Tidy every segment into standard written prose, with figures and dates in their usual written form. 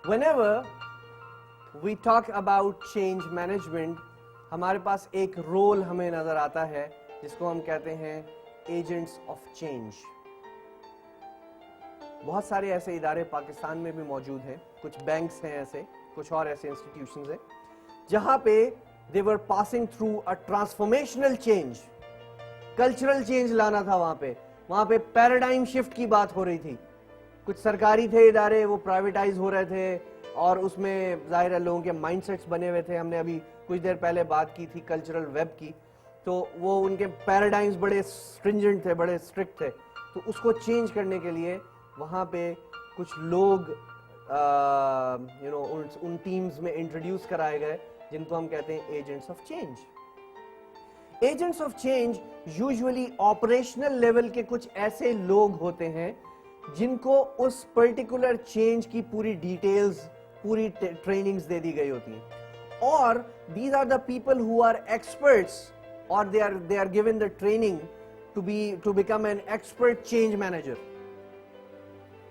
whenever we talk about change management, ہمارے پاس ایک role ہمیں نظر آتا ہے جس کو ہم کہتے ہیں ایجنٹس آف چینج. بہت سارے ایسے ادارے پاکستان میں بھی موجود ہیں, کچھ بینکس ہیں ایسے, کچھ اور ایسے انسٹیٹیوشنز ہیں جہاں پہ they were passing through a transformational change, cultural change لانا تھا. وہاں پہ پیراڈائم شفٹ کی بات ہو رہی تھی. کچھ سرکاری تھے ادارے, وہ پرائیویٹائز ہو رہے تھے اور اس میں ظاہر ہے لوگوں کے مائنڈ سیٹس بنے ہوئے تھے. ہم نے ابھی کچھ دیر پہلے بات کی تھی کلچرل ویب کی, تو وہ ان کے پیراڈائمز بڑے اسٹرنجنٹ تھے, بڑے اسٹرکٹ تھے. تو اس کو چینج کرنے کے لیے وہاں پہ کچھ لوگ ان ٹیمز میں انٹروڈیوس کرائے گئے جن کو ہم کہتے ہیں agents of change. Agents of change usually operational level کے کچھ ایسے لوگ ہوتے ہیں جن کو اس پرٹیکولر چینج کی پوری ڈیٹیلز, پوری ٹریننگز دے دی گئی ہوتی ہیں, اور these are the people who are experts اور they are given the training to become an expert change manager.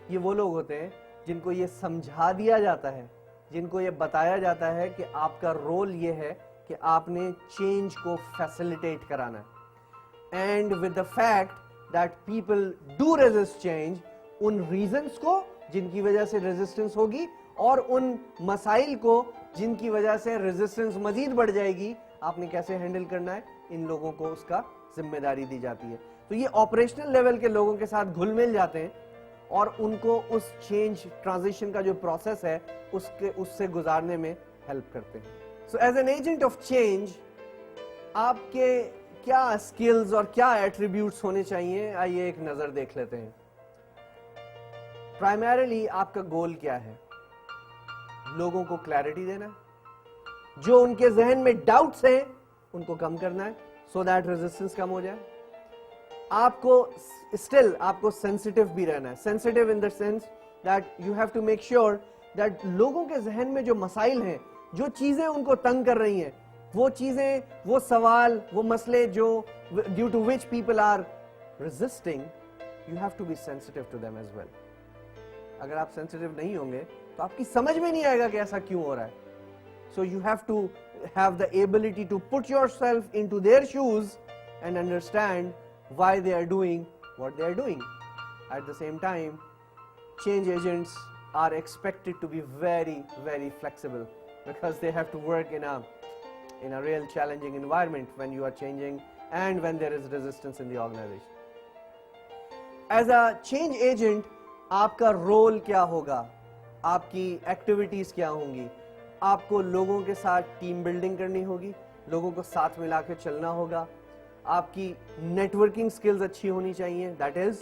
یہ وہ لوگ ہوتے ہیں جن کو یہ سمجھا دیا جاتا ہے, جن کو یہ بتایا جاتا ہے کہ آپ کا رول یہ ہے کہ آپ نے چینج کو فیسیلیٹیٹ کرانا ہے. And with the fact that people do resist change, in reasons کو جن کی وجہ سے ریزسٹنس ہوگی اور ان مسائل کو جن کی وجہ سے ریزسٹنس مزید بڑھ جائے گی, آپ نے کیسے ہینڈل کرنا ہے, ان لوگوں کو اس کا ذمہ داری دی جاتی ہے. تو یہ آپریشنل لیول کے لوگوں کے ساتھ گھل مل جاتے ہیں اور ان کو اس چینج ٹرانزیشن کا جو پروسیس ہے اس سے گزارنے میں ہیلپ کرتے ہیں. سو as an agent of change آپ کے کیا اسکلز اور کیا ایٹریبیوٹس ہونے چاہیے, آئیے ایک نظر دیکھ لیتے ہیں. پرائمریلی آپ کا گول کیا ہے؟ لوگوں کو کلیئرٹی دینا ہے, جو ان کے ذہن میں ڈاؤٹس ہیں ان کو کم کرنا ہے سو دیٹ ریزسٹنس کم ہو جائے. آپ کو اسٹل آپ کو سینسیٹیو بھی رہنا ہے, sensitive in the sense that you have to make sure that لوگوں کے ذہن میں جو مسائل ہیں, جو چیزیں ان کو تنگ کر رہی ہیں, وہ چیزیں, وہ سوال, وہ مسئلے جو due to which people are resisting, you have to be sensitive to them as well. اگر آپ سینسیٹیو نہیں ہوں گے تو آپ کی سمجھ میں نہیں آئے گا کہ ایسا کیوں ہو رہا ہے. So you have to have the ability to put yourself into their shoes and understand why they are doing what they are doing. At the same time, change agents are expected to be very, very flexible because they have to work in a real challenging environment when you are changing and when there is resistance in the organization. As a change agent, آپ کا role کیا ہوگا, آپ کی activities کیا ہوں گی؟ آپ کو لوگوں کے ساتھ ٹیم بلڈنگ کرنی ہوگی, لوگوں کو ساتھ ملا کے چلنا ہوگا. آپ کی نیٹ ورکنگ سکلز اچھی ہونی چاہیے, دیٹ از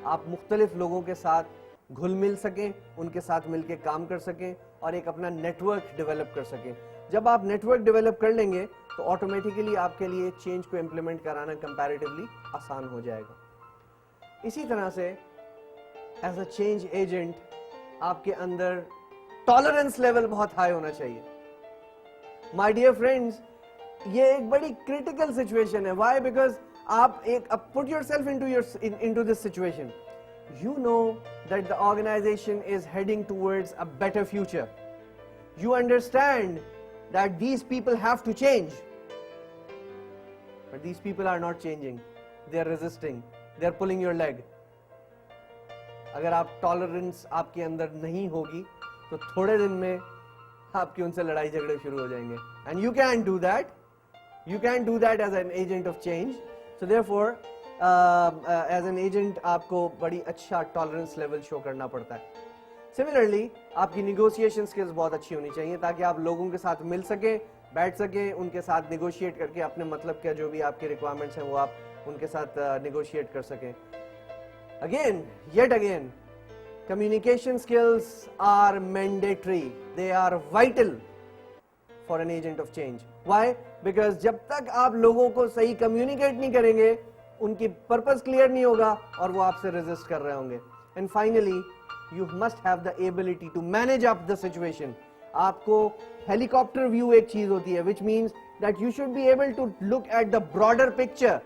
آپ مختلف لوگوں کے ساتھ گھل مل سکیں, ان کے ساتھ مل کے کام کر سکیں اور ایک اپنا نیٹ ورک ڈیولپ کر سکیں. جب آپ نیٹ ورک ڈیولپ کر لیں گے تو آٹومیٹیکلی آپ کے لیے چینج کو امپلیمنٹ کرانا کمپیریٹیولی آسان ہو جائے گا. اسی طرح سے ایز اے چینج ایجنٹ آپ کے اندر ٹالرنس لیول بہت ہائی ہونا چاہیے. مائی ڈیئر فرینڈز, یہ ایک بڑی کریٹیکل سچویشن ہے. وائی؟ بیکاز آپ ایک put yourself into this situation. You know that the organization is heading towards a better future. You understand that these people have to change, but these people are not changing, they are resisting, they are pulling your leg. اگر آپ tolerance آپ کے اندر نہیں ہوگی تو تھوڑے دن میں آپ کی ان سے لڑائی جھگڑے شروع ہو جائیں گے. And you can do that, you can do that as an agent of change. So therefore as an agent آپ کو بڑی اچھا ٹالرنس لیول شو کرنا پڑتا ہے. سملرلی آپ کی نیگوشیشن اسکلز بہت اچھی ہونی چاہیے تاکہ آپ لوگوں کے ساتھ مل سکیں, بیٹھ سکیں, ان کے ساتھ نیگوشیٹ کر کے اپنے مطلب کے جو بھی آپ کے ریکوائرمنٹس ہیں وہ آپ ان کے ساتھ نیگوشیٹ کر سکیں. Yet again, communication skills are mandatory. They are vital for an agent of change. Why? Because جب تک آپ لوگوں کو صحیح کمیونیکیٹ نہیں کریں گے, ان کی پرپز کلیئر نہیں ہوگا اور وہ آپ سے ریزسٹ کر رہے ہوں گے. And finally, you must have the ability to manage up the situation. آپ کو ہیلی کاپٹر ویو ایک چیز ہوتی ہے, which means that you should be able to look at the broader picture.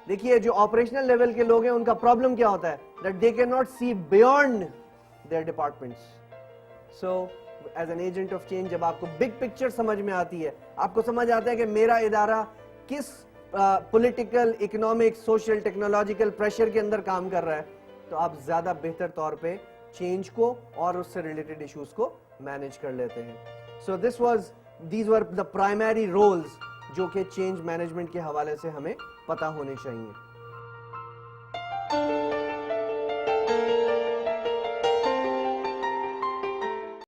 دیکھیے جو آپریشنل لیول کے لوگ ہیں ان کا پرابلم کیا ہوتا ہے, that they can not see beyond their departments. So as an agent of change جب آپ کو بگ پکچر سمجھ میں آتی ہے, آپ کو سمجھ آتا ہے کہ میرا ادارہ کس political, economic, social, technological pressure کے اندر کام کر رہا ہے, تو آپ زیادہ بہتر طور پہ چینج کو اور اس سے ریلیٹڈ ایشوز کو مینیج کر لیتے ہیں. So these were the primary roles جو کہ چینج مینجمنٹ کے حوالے سے ہمیں پتہ ہونے چاہیے.